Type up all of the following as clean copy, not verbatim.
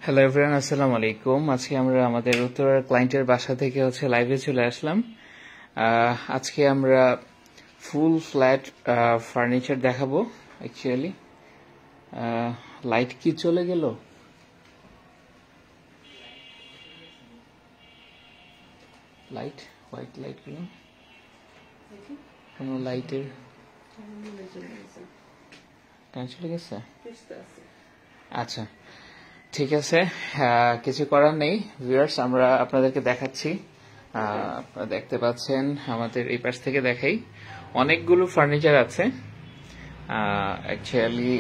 Hello everyone, আসসালামু আলাইকুম। আজকে আমরা আমাদের উত্তরার ক্লায়েন্টের বাসা থেকে লাইভে চলে আসলাম। আজকে আমরা ফুল ফ্ল্যাট ফার্নিচার দেখাবো। অ্যাকচুয়ালি লাইট কি চলে গেল? লাইট হোয়াইট লাইট কোনো লাইটের চলে গেছে। আচ্ছা, ঠিক আছে, কিছু করার নেই। ভিউয়ার্স, আমরা আপনাদেরকে দেখাচ্ছি। আপনারা দেখতে পাচ্ছেন, আমাদের এই পাশ থেকে দেখাই, অনেকগুলো ফার্নিচার আছে। অ্যাকচুয়ালি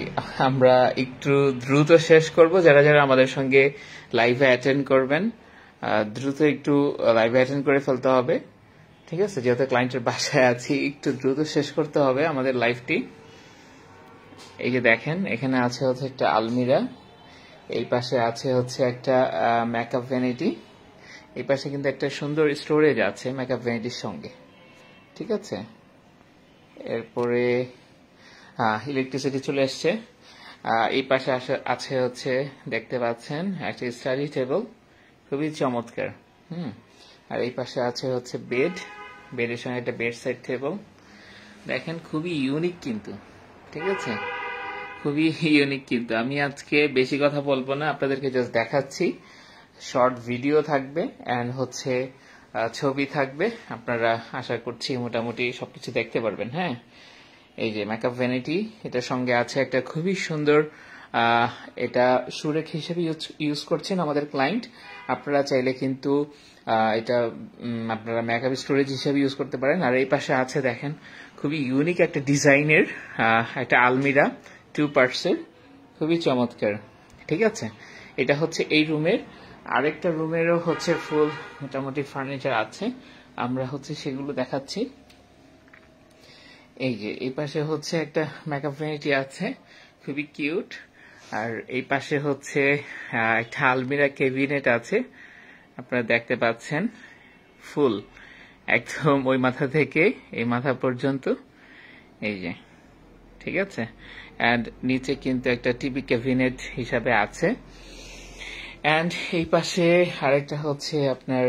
আমরা একটু দ্রুত শেষ করব। যারা যারা আমাদের সঙ্গে লাইভে অ্যাটেন্ড করবেন, দ্রুত একটু লাইভে অ্যাটেন্ড করে ফেলতে হবে, ঠিক আছে? যেহেতু ক্লায়েন্টের বাসায় আছি, একটু দ্রুত শেষ করতে হবে আমাদের লাইভটি। এই যে দেখেন, এখানে আছে হচ্ছে একটা আলমিরা, এই পাশে আছে হচ্ছে একটা মেকআপ ভ্যানিটি, এই পাশে কিন্তু একটা সুন্দর স্টোরেজ আছে মেকআপ ভ্যানিটির সঙ্গে, ঠিক আছে? এরপরে ইলেকট্রিসিটি চলে আসছে। এই পাশে আছে হচ্ছে, দেখতে পাচ্ছেন, একটা স্টাডি টেবিল, খুবই চমৎকার। আর এই পাশে আছে হচ্ছে বেড, বেডের সঙ্গে একটা বেড সাইড টেবিল। দেখেন, খুবই ইউনিক কিন্তু, ঠিক আছে? খুবই ইউনিক কিন্তু। আমি আজকে বেশি কথা বলবো না, আপনাদেরকে জাস্ট দেখাচ্ছি। শর্ট ভিডিও থাকবে এন্ড হচ্ছে ছবি থাকবে। আপনারা আশা করছি মোটামুটি সবকিছু দেখতে পারবেন। হ্যাঁ, এই যে মেকআপ ভ্যানিটি, এটার সঙ্গে আছে একটা খুবই সুন্দর, এটা সুরেখ হিসেবে ইউজ করছেন আমাদের ক্লায়েন্ট। আপনারা চাইলে কিন্তু এটা আপনারা মেকআপ স্টোরেজ হিসেবে ইউজ করতে পারেন। আর এই পাশে আছে, দেখেন, খুবই ইউনিক একটা ডিজাইনের একটা আলমিরা, 2 পার্টসের, খুবই চমৎকার, ঠিক আছে? এটা হচ্ছে এই রুমের। আরেকটা রুমেরও হচ্ছে ফুল মোটামুটি ফার্নিচার আছে, আমরা হচ্ছে সেগুলো দেখাচ্ছি। এই যে এই পাশে হচ্ছে একটা মেকআপ ভ্যানিটি আছে, খুবই কিউট। আর এই পাশে হচ্ছে একটা আলমিরা ক্যাবিনেট আছে, আপনারা দেখতে পাচ্ছেন, ফুল একদম ওই মাথা থেকে এই মাথা পর্যন্ত, এই যে, ঠিক আছে? এন্ড নিচে কিন্তু একটা টিভি ক্যাবিনেট হিসাবে আছে। এন্ড এই পাশে আরেকটা হচ্ছে আপনার,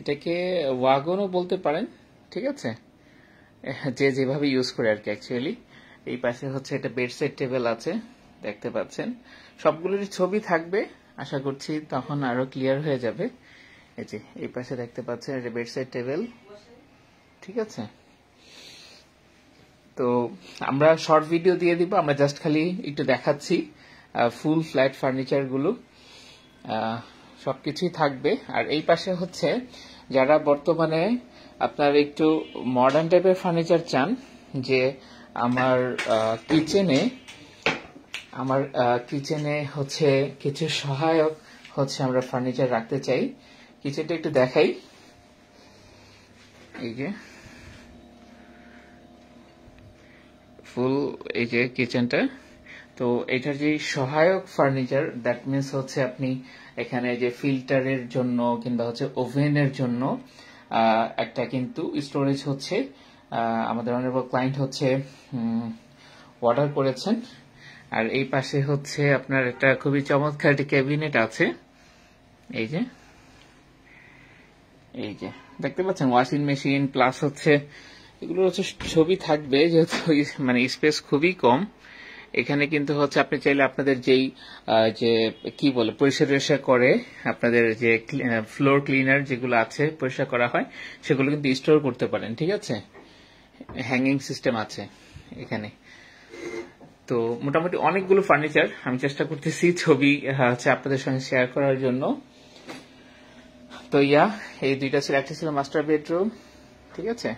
এটাকে ওয়াগনও বলতে পারেন, ঠিক আছে? যে যেভাবে ইউজ করে আর কি। অ্যাকচুয়ালি এই পাশে হচ্ছে একটা বেডসাইড টেবিল আছে, দেখতে পাচ্ছেন। সবগুলোরই ছবি থাকবে, আশা করছি তখন আরো ক্লিয়ার হয়ে যাবে। এই যে এই পাশে দেখতে পাচ্ছেন, এটা বেডসাইড টেবিল, ঠিক আছে? তো আমরা শর্ট ভিডিও দিয়ে দিব, আমরা জাস্ট খালি একটু দেখাচ্ছি ফুল ফ্ল্যাট ফার্নিচার গুলো, সবকিছুই থাকবে। আর এই পাশে হচ্ছে যারা বর্তমানে আপনার একটু মডার্ন টাইপের ফার্নিচার চান, যে আমার কিচেনে হচ্ছে কিছু সহায়ক হচ্ছে আমরা ফার্নিচার রাখতে চাই। কিচেনটা একটু দেখাই, এই যে ফুল, এই যে কিচেনটা। তো এটার যে সহায়ক ফার্নিচার, দ্যাট মিনস হচ্ছে আপনি এখানে যে ফিল্টারের জন্য কিংবা হচ্ছে ওভেনের জন্য একটা কিন্তু স্টোরেজ হচ্ছে আমাদের অনেক ক্লায়েন্ট হচ্ছে অর্ডার করেছেন। আর এই পাশে হচ্ছে আপনার একটা খুবই চমৎকার একটি ক্যাবিনেট আছে, এই যে দেখতে পাচ্ছেন, ওয়াশিং মেশিন প্লাস হচ্ছে এগুলো হচ্ছে ছবি থাকবে, যেহেতু মানে স্পেস খুবই কম। এখানে কিন্তু হচ্ছে আপনি চাইলে আপনাদের যেই যে কি বলে পরিষ্কার করে আপনাদের যে ফ্লোর ক্লিনার যেগুলো আছে, পরিষ্কার করা হয়, সেগুলো কিন্তু স্টোর করতে পারেন, ঠিক আছে? হ্যাঙ্গিং সিস্টেম আছে এখানে। তো মোটামুটি অনেকগুলো ফার্নিচার, আমি চেষ্টা করতেছি ছবি হচ্ছে আপনাদের সঙ্গে শেয়ার করার জন্য। তো এই দুইটা ছিল, একটা ছিল মাস্টার বেডরুম, ঠিক আছে?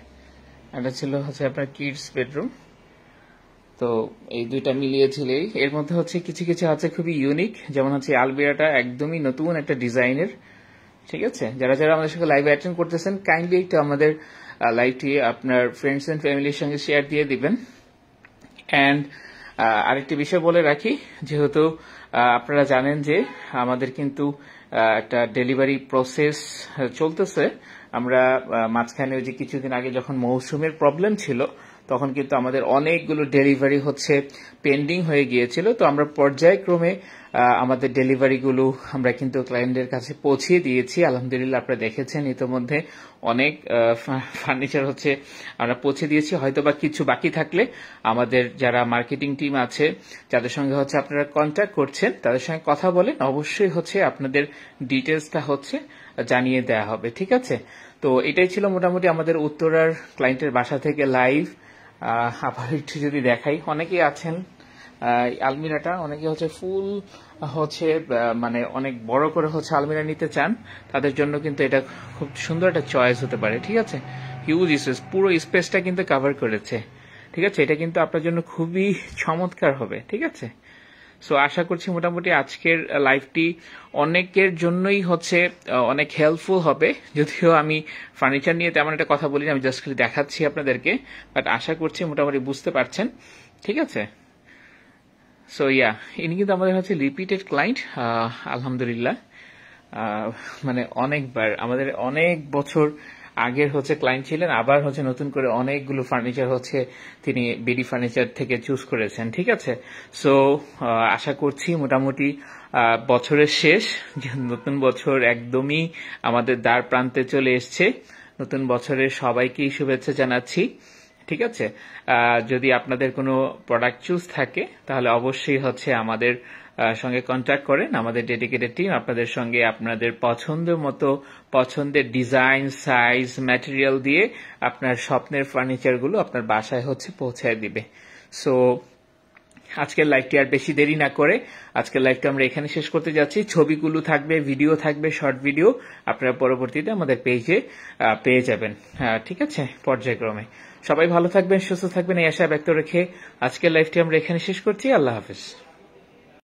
একটা ছিল হচ্ছে আপনার কিডস বেডরুম। তো এই দুইটা মিলিয়েছিলেই এর মধ্যে হচ্ছে কিছু কিছু আছে খুবই ইউনিক, যেমন হচ্ছে আলমিরাটা একদমই নতুন একটা ডিজাইনের, ঠিক আছে? যারা যারা আমাদের সঙ্গে লাইভে অ্যাটেন্ড করতেছেন, কাইন্ডলি একটু আমাদের লাইভটি আপনার ফ্রেন্ডস এন্ড ফ্যামিলির সঙ্গে শেয়ার দিয়ে দিবেন। এন্ড আরেকটি বিষয় বলে রাখি, যেহেতু আপনারা জানেন যে আমাদের কিন্তু একটা ডেলিভারি প্রসেস চলতেছে। আমরা মাঝখানে ওই যে কিছুদিন আগে যখন মৌসুমের প্রবলেম ছিল, তখন কিন্তু আমাদের অনেকগুলো ডেলিভারি হচ্ছে পেন্ডিং হয়ে গিয়েছিল। তো আমরা পর্যায়ক্রমে আমাদের ডেলিভারিগুলো আমরা কিন্তু ক্লায়েন্টের কাছে পৌঁছিয়ে দিয়েছি। আলহামদুলিল্লাহ আপনারা দেখেছেন ইতোমধ্যে অনেক ফার্নিচার হচ্ছে আমরা পৌঁছে দিয়েছি। হয়তোবা কিছু বাকি থাকলে আমাদের যারা মার্কেটিং টিম আছে, যাদের সঙ্গে হচ্ছে আপনারা কন্ট্যাক্ট করছেন, তাদের সঙ্গে কথা বলেন, অবশ্যই হচ্ছে আপনাদের ডিটেলসটা হচ্ছে জানিয়ে দেওয়া হবে। ঠিক আছে, তো এটাই ছিল মোটামুটি আমাদের উত্তরার ক্লায়েন্টের বাসা থেকে লাইভ। আবার একটু যদি দেখাই, অনেকেই আছেন আলমিরাটা অনেকে হচ্ছে ফুল হচ্ছে মানে অনেক বড় করে হচ্ছে আলমিরা নিতে চান, তাদের জন্য কিন্তু এটা খুব সুন্দর একটা চয়েস হতে পারে। ঠিক আছে, হিউজ স্পেস, পুরো স্পেসটা কিন্তু কভার করেছে। ঠিক আছে, এটা কিন্তু আপনার জন্য খুবই চমৎকার হবে। ঠিক আছে, সো আশা করছি মোটামুটি আজকের লাইভটি অনেকের জন্যই হচ্ছে অনেক হেল্পফুল হবে। যদিও আমি ফার্নিচার নিয়ে তেমন একটা কথা বলি না, আমি জাস্ট দেখাচ্ছি আপনাদেরকে, বাট আশা করছি মোটামুটি বুঝতে পারছেন। ঠিক আছে, সো ইয়া, ইনি কিন্তু আমাদের হচ্ছে রিপিটেড ক্লায়েন্ট আলহামদুলিল্লাহ। মানে অনেকবার, আমাদের অনেক বছর আগের হচ্ছে ক্লায়েন্ট ছিলেন, আবার হচ্ছে নতুন করে অনেকগুলো ফার্নিচার হচ্ছে তিনি বিডি ফার্নিচার থেকে চুজ করেছেন। ঠিক আছে, সো আশা করছি মোটামুটি বছরের শেষ, নতুন বছর একদমই আমাদের দ্বার প্রান্তে চলে এসছে। নতুন বছরের সবাইকেই শুভেচ্ছা জানাচ্ছি। ঠিক আছে, যদি আপনাদের কোনো প্রোডাক্ট চুজ থাকে তাহলে অবশ্যই হচ্ছে আমাদের সঙ্গে কন্ট্যাক্ট করেন। আমাদের ডেডিকেটেড টিম আপনাদের সঙ্গে আপনাদের পছন্দ মতো, পছন্দের ডিজাইন, সাইজ, ম্যাটেরিয়াল দিয়ে আপনার স্বপ্নের ফার্নিচারগুলো আপনার বাসায় হচ্ছে পৌঁছায় দিবে। সো আজকের লাইভটি আর বেশি দেরি না করে আজকের লাইভটা আমরা এখানে শেষ করতে যাচ্ছি। ছবিগুলো থাকবে, ভিডিও থাকবে, শর্ট ভিডিও আপনারা পরবর্তীতে আমাদের পেজে পেয়ে যাবেন। ঠিক আছে, পর্যায়ক্রমে। সবাই ভালো থাকবেন, সুস্থ থাকবেন এই আশা ব্যক্ত রেখে আজকের লাইভটি আমরা এখানে শেষ করছি। আল্লাহ হাফেজ।